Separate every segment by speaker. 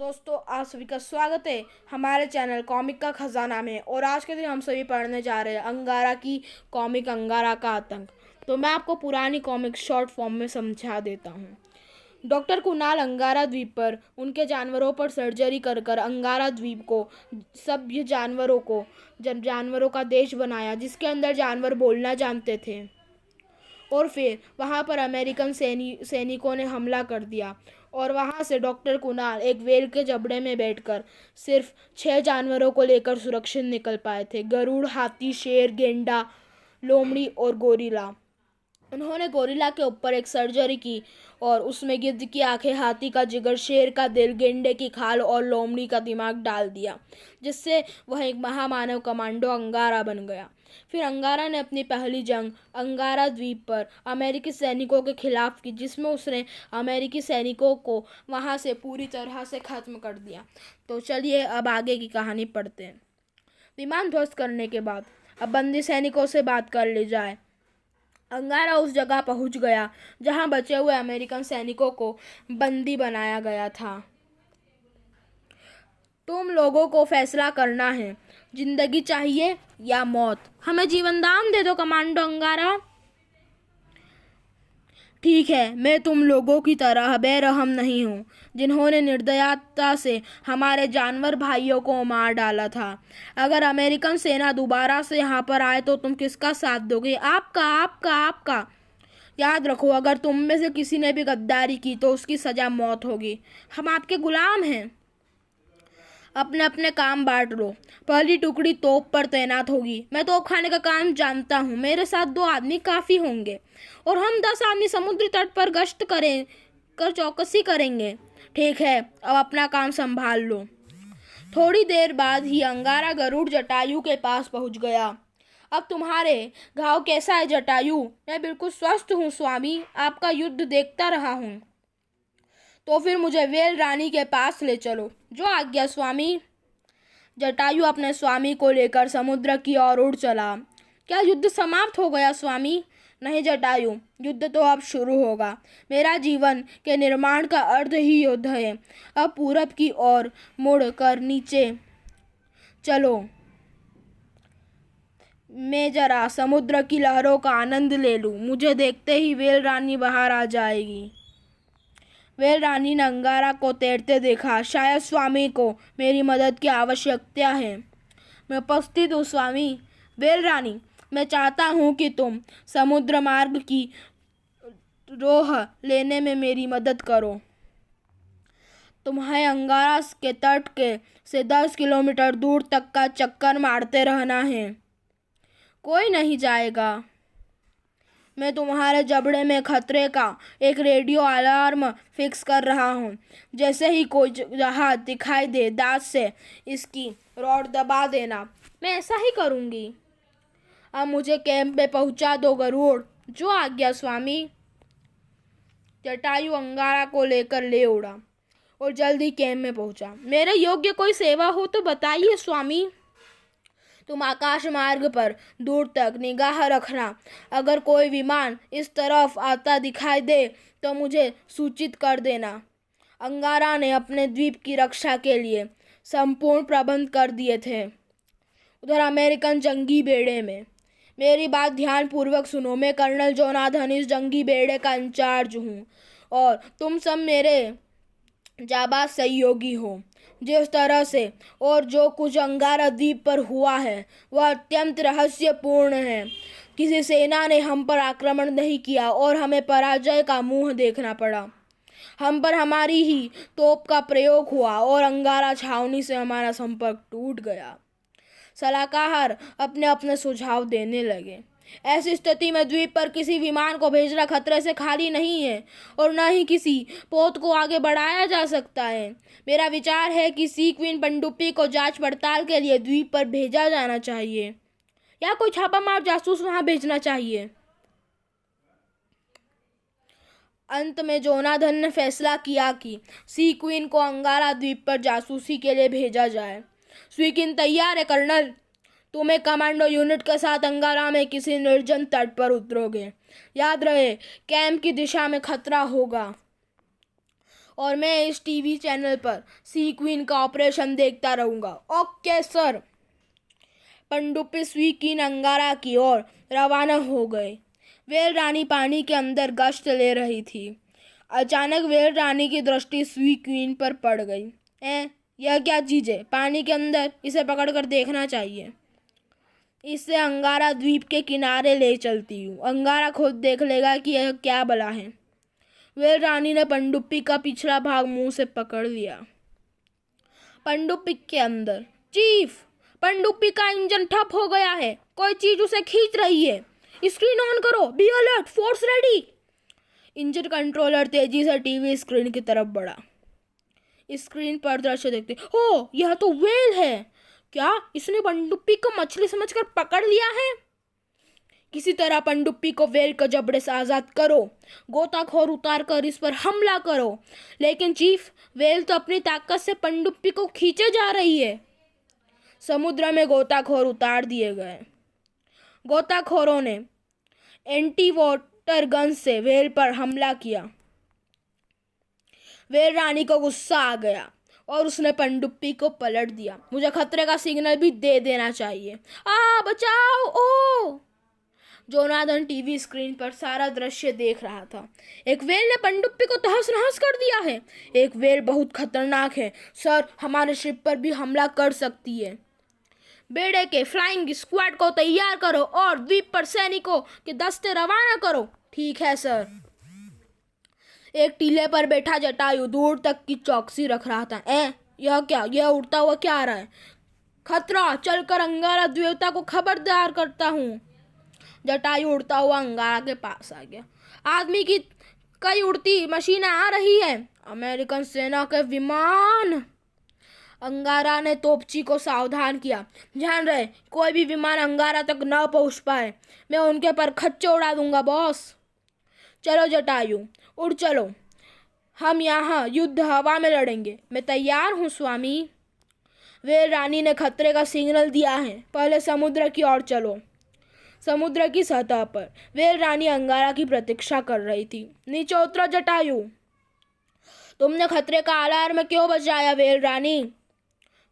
Speaker 1: दोस्तों, आप सभी का स्वागत है हमारे चैनल कॉमिक का खजाना में। और आज के दिन हम सभी पढ़ने जा रहे हैं अंगारा की कॉमिक अंगारा का आतंक। तो मैं आपको पुरानी कॉमिक शॉर्ट फॉर्म में समझा देता हूँ। डॉक्टर कुणाल अंगारा द्वीप पर उनके जानवरों पर सर्जरी कर कर अंगारा द्वीप को सभ्य जानवरों का देश बनाया, जिसके अंदर जानवर बोलना जानते थे। और फिर वहाँ पर अमेरिकन सैनिकों ने हमला कर दिया और वहाँ से डॉक्टर कुणाल एक वेल के जबड़े में बैठकर सिर्फ 6 जानवरों को लेकर सुरक्षित निकल पाए थे: गरुड़, हाथी, शेर, गेंडा, लोमड़ी और गोरिल्ला। उन्होंने गोरिल्ला के ऊपर एक सर्जरी की और उसमें गिद्ध की आंखें, हाथी का जिगर, शेर का दिल, गेंडे की खाल और लोमड़ी का दिमाग डाल दिया, जिससे वह एक महामानव कमांडो अंगारा बन गया। फिर अंगारा ने अपनी पहली जंग अंगारा द्वीप पर अमेरिकी सैनिकों के खिलाफ की, जिसमें उसने अमेरिकी सैनिकों को वहां से पूरी तरह से खत्म कर दिया। तो चलिए अब आगे की कहानी पढ़ते हैं। विमान ध्वस्त करने के बाद अब बंदी सैनिकों से बात कर ली जाए। अंगारा उस जगह पहुंच गया जहां बचे हुए अमेरिकन सैनिकों को बंदी बनाया गया था। तुम लोगों को फैसला करना है, जिंदगी चाहिए या मौत। हमें जीवन दान दे दो कमांडो अंगारा। ठीक है, मैं तुम लोगों की तरह बेरहम नहीं हूँ, जिन्होंने निर्दयता से हमारे जानवर भाइयों को मार डाला था। अगर अमेरिकन सेना दोबारा से यहाँ पर आए तो तुम किसका साथ दोगे? आपका आपका आपका। याद रखो, अगर तुम में से किसी ने भी गद्दारी की तो उसकी सजा मौत होगी। हम आपके गुलाम हैं। अपने अपने काम बांट लो। पहली टुकड़ी तोप पर तैनात होगी। मैं तोप खाने का काम जानता हूँ। मेरे साथ 2 आदमी काफ़ी होंगे और हम 10 आदमी समुद्री तट पर गश्त कर चौकसी करेंगे। ठीक है, अब अपना काम संभाल लो। थोड़ी देर बाद ही अंगारा गरुड़ जटायु के पास पहुँच गया। अब तुम्हारे घाव कैसा है जटायु? मैं बिल्कुल स्वस्थ हूँ स्वामी, आपका युद्ध देखता रहा हूँ। तो फिर मुझे वेल रानी के पास ले चलो। जो आज्ञा स्वामी। जटायु अपने स्वामी को लेकर समुद्र की ओर उड़ चला। क्या युद्ध समाप्त हो गया स्वामी? नहीं जटायु, युद्ध तो अब शुरू होगा। मेरा जीवन के निर्माण का अर्थ ही युद्ध है। अब पूरब की ओर मुड़ कर नीचे चलो। मैं जरा समुद्र की लहरों का आनंद ले लूं। मुझे देखते ही वेल रानी बाहर आ जाएगी। वेल रानी ने अंगारा को तैरते देखा। शायद स्वामी को मेरी मदद की आवश्यकता है। मैं उपस्थित हूँ स्वामी। वेल रानी, मैं चाहता हूँ कि तुम समुद्र मार्ग की रोह लेने में मेरी मदद करो। तुम्हें अंगारा के तट के से 10 किलोमीटर दूर तक का चक्कर मारते रहना है। कोई नहीं जाएगा। मैं तुम्हारे जबड़े में खतरे का एक रेडियो अलार्म फिक्स कर रहा हूँ। जैसे ही कोई जहाज दिखाई दे, दांत से इसकी रॉड दबा देना। मैं ऐसा ही करूँगी। अब मुझे कैंप में पहुँचा दो गरुड़। जो आज्ञा स्वामी। जटायु अंगारा को लेकर ले उड़ा और जल्दी कैंप में पहुँचा। मेरे योग्य कोई सेवा हो तो बताइए स्वामी। तुम आकाश मार्ग पर दूर तक निगाह रखना। अगर कोई विमान इस तरफ आता दिखाई दे तो मुझे सूचित कर देना। अंगारा ने अपने द्वीप की रक्षा के लिए संपूर्ण प्रबंध कर दिए थे। उधर अमेरिकन जंगी बेड़े में, मेरी बात ध्यानपूर्वक सुनो। मैं कर्नल जोनाथन इस जंगी बेड़े का इंचार्ज हूँ और तुम सब मेरे जाबाज सहयोगी हो। जिस तरह से और जो कुछ अंगारा द्वीप पर हुआ है वह अत्यंत रहस्यपूर्ण है। किसी सेना ने हम पर आक्रमण नहीं किया और हमें पराजय का मुंह देखना पड़ा। हम पर हमारी ही तोप का प्रयोग हुआ और अंगारा छावनी से हमारा संपर्क टूट गया। सलाहकार अपने अपने सुझाव देने लगे। ऐसी स्थिति में द्वीप पर किसी विमान को भेजना खतरे से खाली नहीं है और न ही किसी पोत को आगे बढ़ाया जा सकता है। मेरा विचार है कि सीक्विन पनडुब्बी को जांच पड़ताल के लिए द्वीप पर भेजा जाना चाहिए या कोई छापामार जासूस वहां भेजना चाहिए। अंत में जोनाथन ने फैसला किया कि सीक्विन को अंगारा द्वीप पर जासूसी के लिए भेजा जाए। सीक्विन तैयार है कर्नल। तुम एक कमांडो यूनिट के साथ अंगारा में किसी निर्जन तट पर उतरोगे। याद रहे, कैंप की दिशा में खतरा होगा और मैं इस टीवी चैनल पर सी क्वीन का ऑपरेशन देखता रहूँगा। Okay sir. पनडुब्बी सी क्वीन अंगारा की ओर रवाना हो गए। व्हेल रानी पानी के अंदर गश्त ले रही थी। अचानक व्हेल रानी की दृष्टि सी क्वीन पर पड़ गई। यह क्या चीज़ है पानी के अंदर? इसे पकड़कर देखना चाहिए। इससे अंगारा द्वीप के किनारे ले चलती हूँ। अंगारा खुद देख लेगा कि यह क्या बला है। व्हेल रानी ने पनडुब्बी का पिछला भाग मुंह से पकड़ लिया। पनडुब्बी के अंदर। चीफ, पनडुब्बी का इंजन ठप हो गया है। कोई चीज उसे खींच रही है। स्क्रीन ऑन करो। Be alert, force ready. Engine controller तेजी से टीवी स्क्रीन की तरफ बढ़ा। स्क्रीन पर दृश्य देखते, ओह, यह तो व्हेल है। क्या इसने पनडुब्बी को मछली समझकर पकड़ लिया है? किसी तरह पनडुब्बी को व्हेल के जबड़े से आजाद करो। गोताखोर उतार कर इस पर हमला करो। लेकिन चीफ, व्हेल तो अपनी ताकत से पनडुब्बी को खींचे जा रही है। समुद्र में गोताखोर उतार दिए गए। गोताखोरों ने एंटी वाटर गन से व्हेल पर हमला किया। व्हेल रानी को गुस्सा आ गया और उसने पनडुब्बी को पलट दिया। मुझे खतरे का सिग्नल भी दे देना चाहिए। बचाओ! ओ! जोनाथन टीवी स्क्रीन पर सारा दृश्य देख रहा था। एक व्हेल ने पनडुब्बी को तहस नहस कर दिया है। एक व्हेल बहुत खतरनाक है सर, हमारे शिप पर भी हमला कर सकती है। बेड़े के फ्लाइंग स्क्वाड को तैयार करो और द्वीप पर सैनिकों के दस्ते रवाना करो। ठीक है सर। एक टीले पर बैठा जटायु दूर तक की चौकसी रख रहा था। यह क्या? यह उड़ता हुआ क्या आ रहा है? खतरा! चलकर अंगारा देवता को खबरदार करता हूँ। जटायु उड़ता हुआ अंगारा के पास आ गया। आदमी की कई उड़ती मशीनें आ रही है। अमेरिकन सेना के विमान। अंगारा ने तोपची को सावधान किया। ध्यान रहे कोई भी विमान अंगारा तक न पहुंच पाए। मैं उनके पर खच्चे उड़ा दूंगा बॉस। चलो जटायु, उड़ चलो। हम यहाँ युद्ध हवा में लड़ेंगे। मैं तैयार हूँ स्वामी। व्हेल रानी ने खतरे का सिग्नल दिया है। पहले समुद्र की ओर चलो। समुद्र की सतह पर व्हेल रानी अंगारा की प्रतीक्षा कर रही थी। नीचे उतरो जटायु। तुमने खतरे का अलार्म क्यों बजाया व्हेल रानी?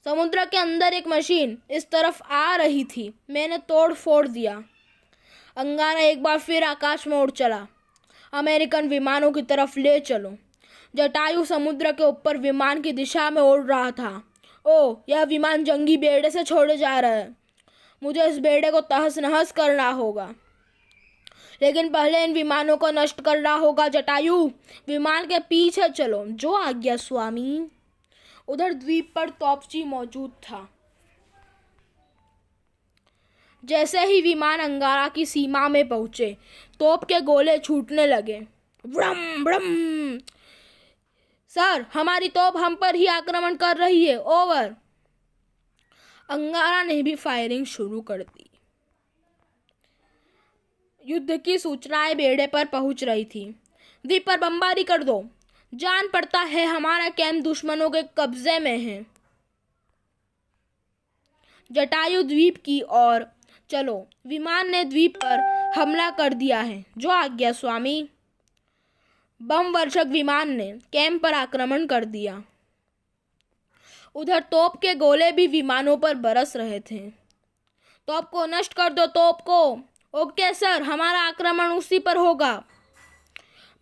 Speaker 1: समुद्र के अंदर एक मशीन इस तरफ आ रही थी। मैंने तोड़ फोड़ दिया। अंगारा एक बार फिर आकाश में उड़ चला। अमेरिकन विमानों की तरफ ले चलो। जटायु समुद्र के ऊपर विमान की दिशा में उड़ रहा था। ओह, यह विमान जंगी बेड़े से छोड़े जा रहा है। मुझे इस बेड़े को तहस नहस करना होगा, लेकिन पहले इन विमानों को नष्ट करना होगा। जटायु, विमान के पीछे चलो। जो आज्ञा स्वामी। उधर द्वीप पर तोपची मौजूद था। जैसे ही विमान अंगारा की सीमा में पहुंचे, तोप के गोले छूटने लगे। ब्रम ब्रम। सर, हमारी तोप हम पर ही आक्रमण कर रही है। ओवर। अंगारा ने भी फायरिंग शुरू कर दी। युद्ध की सूचनाएं बेड़े पर पहुंच रही थी। द्वीप पर बमबारी कर दो। जान पड़ता है हमारा कैंप दुश्मनों के कब्जे में है। जटायु द्वीप की ओर चलो। विमान ने द्वीप पर हमला कर दिया है। जो आज्ञा स्वामी। बम वर्षक विमान ने कैंप पर आक्रमण कर दिया। उधर तोप के गोले भी विमानों पर बरस रहे थे। तोप को नष्ट कर दो, तोप को। ओके सर, हमारा आक्रमण उसी पर होगा।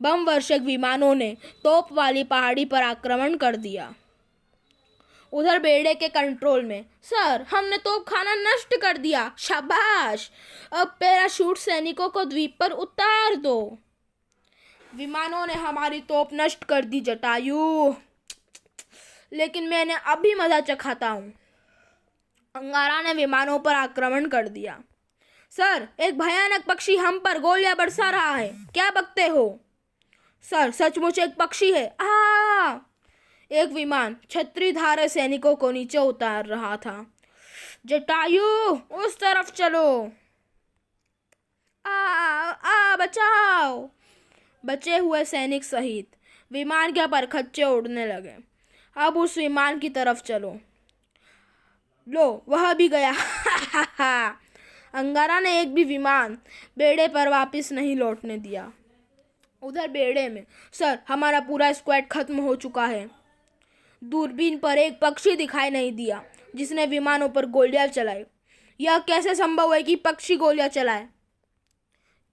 Speaker 1: बम वर्षक विमानों ने तोप वाली पहाड़ी पर आक्रमण कर दिया। उधर बेड़े के कंट्रोल में, सर, हमने तोप खाना नष्ट कर दिया। शाबाश। अब पैराशूट सैनिकों को द्वीप पर उतार दो। विमानों ने हमारी तोप नष्ट कर दी जटायु, लेकिन मैंने अभी मजा चखाता हूँ। अंगारा ने विमानों पर आक्रमण कर दिया। सर, एक भयानक पक्षी हम पर गोलियां बरसा रहा है। क्या बकते हो? सर, सचमुच एक पक्षी है। एक विमान छत्रीधारी सैनिकों को नीचे उतार रहा था। जटायु, उस तरफ चलो। बचाओ। बचे हुए सैनिक सहित विमान के परखच्चे उड़ने लगे। अब उस विमान की तरफ चलो। लो, वह भी गया। अंगारा ने एक भी विमान बेड़े पर वापस नहीं लौटने दिया। उधर बेड़े में, सर हमारा पूरा स्क्वाड खत्म हो चुका है। दूरबीन पर एक पक्षी दिखाई नहीं दिया जिसने विमानों पर गोलियां चलाई। यह कैसे संभव है कि पक्षी गोलियां चलाए?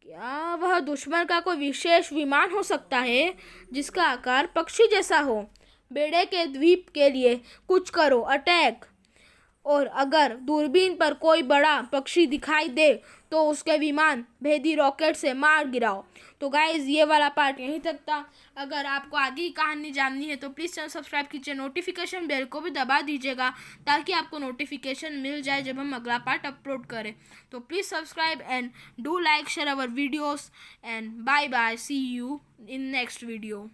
Speaker 1: क्या वह दुश्मन का कोई विशेष विमान हो सकता है जिसका आकार पक्षी जैसा हो? बेड़े के द्वीप के लिए कुछ करो, अटैक। और अगर दूरबीन पर कोई बड़ा पक्षी दिखाई दे तो उसके विमान भेदी रॉकेट से मार गिराओ। तो गाइज ये वाला पार्ट यहीं तक था। अगर आपको आगे की कहानी जाननी है तो प्लीज़ चैनल सब्सक्राइब कीजिए, नोटिफिकेशन बेल को भी दबा दीजिएगा ताकि आपको नोटिफिकेशन मिल जाए जब हम अगला पार्ट अपलोड करें। तो please subscribe and do like share our videos and bye bye, see you in next video.